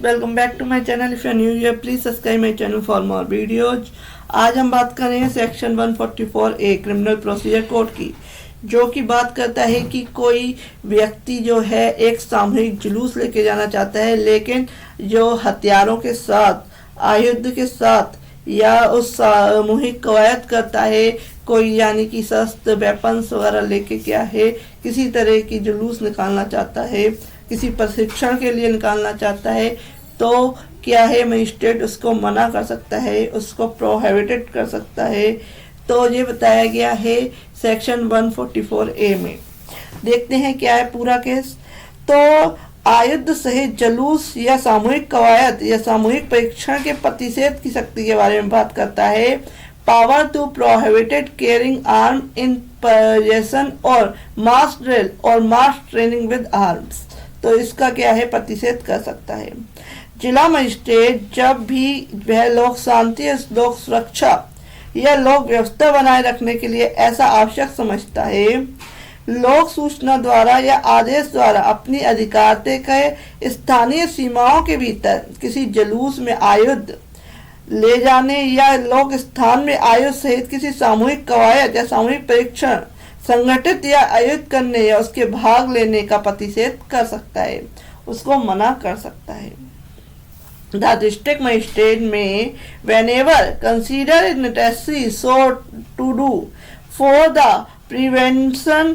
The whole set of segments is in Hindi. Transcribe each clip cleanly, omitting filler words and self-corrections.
Welcome back to my channel. If you are new here please subscribe my channel for more videos. आज हम बात कर रहे हैं section 144A criminal procedure code की, जो कि बात करता है कि कोई व्यक्ति जो है एक सामूहिक जुलूस लेके जाना चाहता है, लेकिन जो हथियारों के साथ, आयुध के साथ या उस सामूहिक कवायद करता है, कोई यानी कि शस्त्र वेपन्स वगैरह लेके क्या है किसी तरह की जुलूस निकालना चाहता है, किसी प्रशिक्षण के लिए निकालना चाहता है, तो क्या है मजिस्ट्रेट उसको मना कर सकता है, उसको प्रोहिबिटेड कर सकता है। तो ये बताया गया है सेक्शन 144A में। देखते हैं क्या है पूरा केस। तो आयुध सहित जुलूस या सामूहिक कवायद या सामूहिक परीक्षण के प्रतिषेध की शक्ति के बारे में बात करता है। Power to prohibited carrying arm in possession और मास ड्रिल और मास ट्रेनिंग विद आर्म्स। तो इसका क्या है प्रतिषेध कर सकता है जिला मजिस्ट्रेट जब भी वह लोक शांति, लोक सुरक्षा या लोक व्यवस्था बनाए रखने के लिए ऐसा आवश्यक समझता है, लोक सूचना द्वारा या आदेश द्वारा अपनी अधिकारते के स्थानीय सीमाओं के भीतर किसी जुलूस में आयुध ले जाने या लोक स्थान में आयुध सहित किसी सामूहिक कवायद या सामूहिक परीक्षण संगठित या आयोजित करने या उसके भाग लेने का प्रतिषेध कर सकता है, उसको मना कर सकता है। The district magistrate may, whenever considered necessary, so to do for the prevention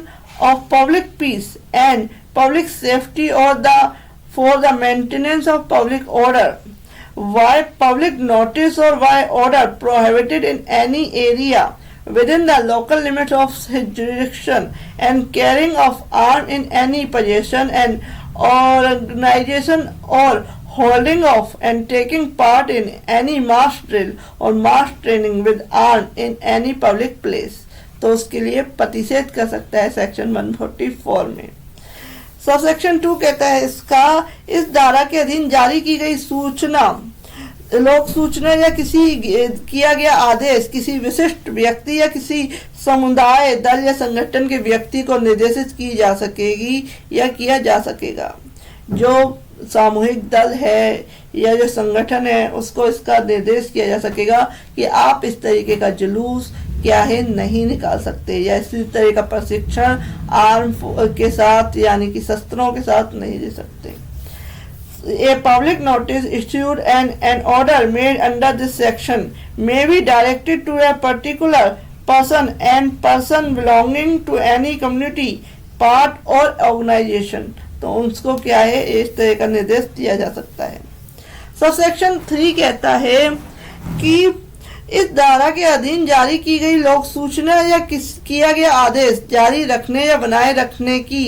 of public peace and public safety or for the maintenance of public order, by public notice or by order prohibited in any area within the local limits of his jurisdiction and carrying of arm in any possession and organization or holding of and taking part in any mass drill or mass training with arm in any public place। तो उसके लिए प्रतिषेध कर सकता है सेक्शन 144 में। सब सेक्शन 2 कहता है इसका इस धारा के अधीन जारी की गई सूचना, लोक सूचना या किसी किया गया आदेश किसी विशिष्ट व्यक्ति या किसी समुदाय, दल या संगठन के व्यक्ति को निर्देशित की जा सकेगी या किया जा सकेगा। जो सामूहिक दल है या जो संगठन है उसको इसका निर्देश किया जा सकेगा कि आप इस तरीके का जुलूस क्या है नहीं निकाल सकते या इसी तरह का प्रशिक्षण आर्म के साथ यानी कि शस्त्रों के साथ नहीं दे सकते। A public notice issued and an order made under this section may be directed to a particular person and person belonging to any community, part or organization। तो उसको क्या है इस तरह का निर्देश दिया जा सकता है। सब सेक्शन 3 कहता है कि इस धारा के अधीन जारी की गई लोक सूचना या किया गया आदेश जारी रखने या बनाए रखने की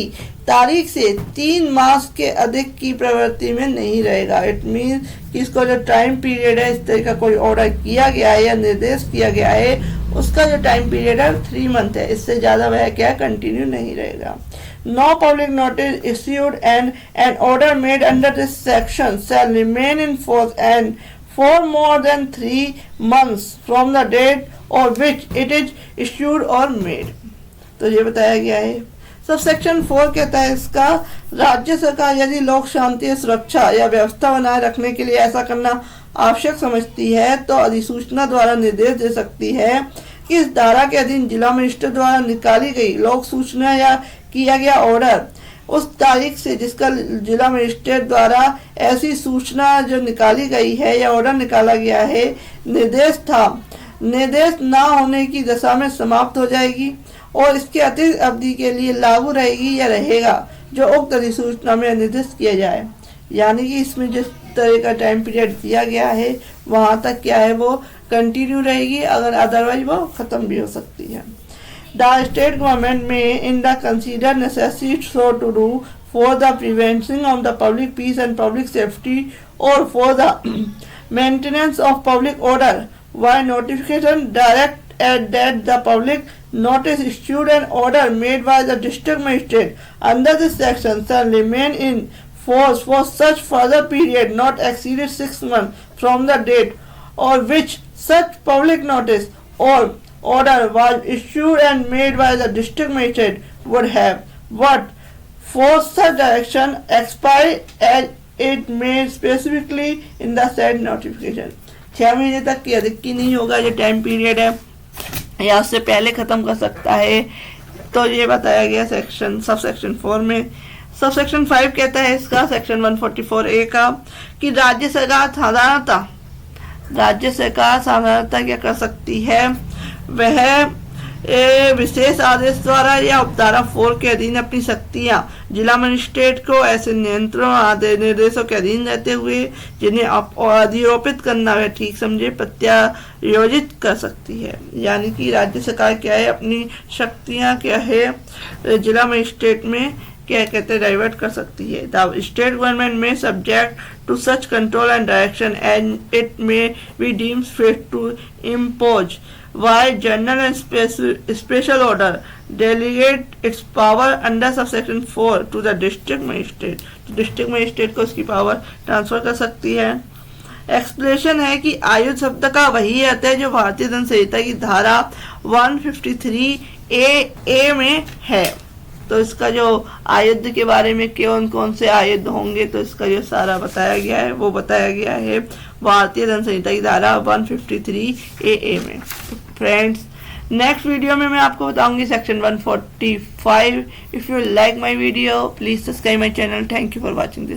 तारीख से 3 मास के अधिक की प्रवृत्ति में नहीं रहेगा। इट मीन कि इसको जो टाइम पीरियड है, इस तरह का कोई ऑर्डर किया गया है या निर्देश किया गया है, उसका जो टाइम पीरियड है 3 मंथ है, इससे ज्यादा वह क्या कंटिन्यू नहीं रहेगा। No public notice issued and an order made under this section shall remain in force and for more than 3 months from the date on which it is issued or made। तो ये बताया गया है। सब सेक्शन 4 कहता है इसका राज्य सरकार यदि लोक शांति, सुरक्षा या व्यवस्था बनाए रखने के लिए ऐसा करना आवश्यक समझती है तो अधिसूचना द्वारा निर्देश दे सकती है कि इस धारा के अधीन जिला मजिस्ट्रेट द्वारा निकाली गई लोक सूचना या किया गया ऑर्डर उस तारीख से जिसका जिला मजिस्ट्रेट द्वारा ऐसी सूचना जो निकाली गई है या ऑर्डर निकाला गया है निर्देश था, निर्देश ना होने की दशा में समाप्त हो जाएगी और इसके अतिरिक्त अवधि के लिए लागू रहेगी या रहेगा जो उक्त अधिसूचना में निर्दिष्ट किया जाए। यानी कि इसमें जिस तरह का टाइम पीरियड दिया गया है वहां तक क्या है वो कंटिन्यू रहेगी, अगर अदरवाइज वो खत्म भी हो सकती है। The state government may in the consider necessary so to do for the prevention of the public peace and public safety or for the maintenance of public order by notification direct that the public notice issued and order made by the district magistrate under this section shall remain in force for such further period not exceeded 6 months from the date on which such public notice or order was issued and made by the district magistrate would have, but for such direction expire it may specifically in the said notification. 6 महीने तक की अधिक की नहीं होगा, जो टाइम पीरियड है, या उससे पहले ख़त्म कर सकता है। तो ये बताया गया सेक्शन सब सेक्शन 4 में। सब सेक्शन 5 कहता है इसका सेक्शन 144A का कि राज्य सरकार साधारणतः क्या कर सकती है, वह विशेष आदेश द्वारा या उपधारा 4 के अधीन अपनी शक्तियां जिला मजिस्ट्रेट को ऐसे नियंत्रण निर्देशों के अधीन रहते हुए जिन्हें अधिरोपित करना वह ठीक समझे प्रत्यायोजित कर सकती है। यानी कि राज्य सरकार क्या है, अपनी शक्तियां क्या है जिला मजिस्ट्रेट में क्या कहते हैं डाइवर्ट कर सकती है। The state government may subject to such control and direction and it may be deems fit to impose while general and special order delegate its power under subsection 4 to the district magistrate। तो डिस्ट्रिक्ट मजिस्ट्रेट को इसकी पावर ट्रांसफर कर सकती है। एक्सप्लेनेशन है कि आयुध शब्द का वही अर्थ है जो भारतीय दंड संहिता की धारा 153A में है। तो इसका जो आयुध के बारे में कौन कौन से आयुध होंगे, तो इसका जो सारा बताया गया है वो बताया गया है भारतीय दंड संहिता की धारा 153AA में। फ्रेंड्स, नेक्स्ट वीडियो में मैं आपको बताऊंगी section 145। If you like my video please subscribe my channel. Thank you for watching this.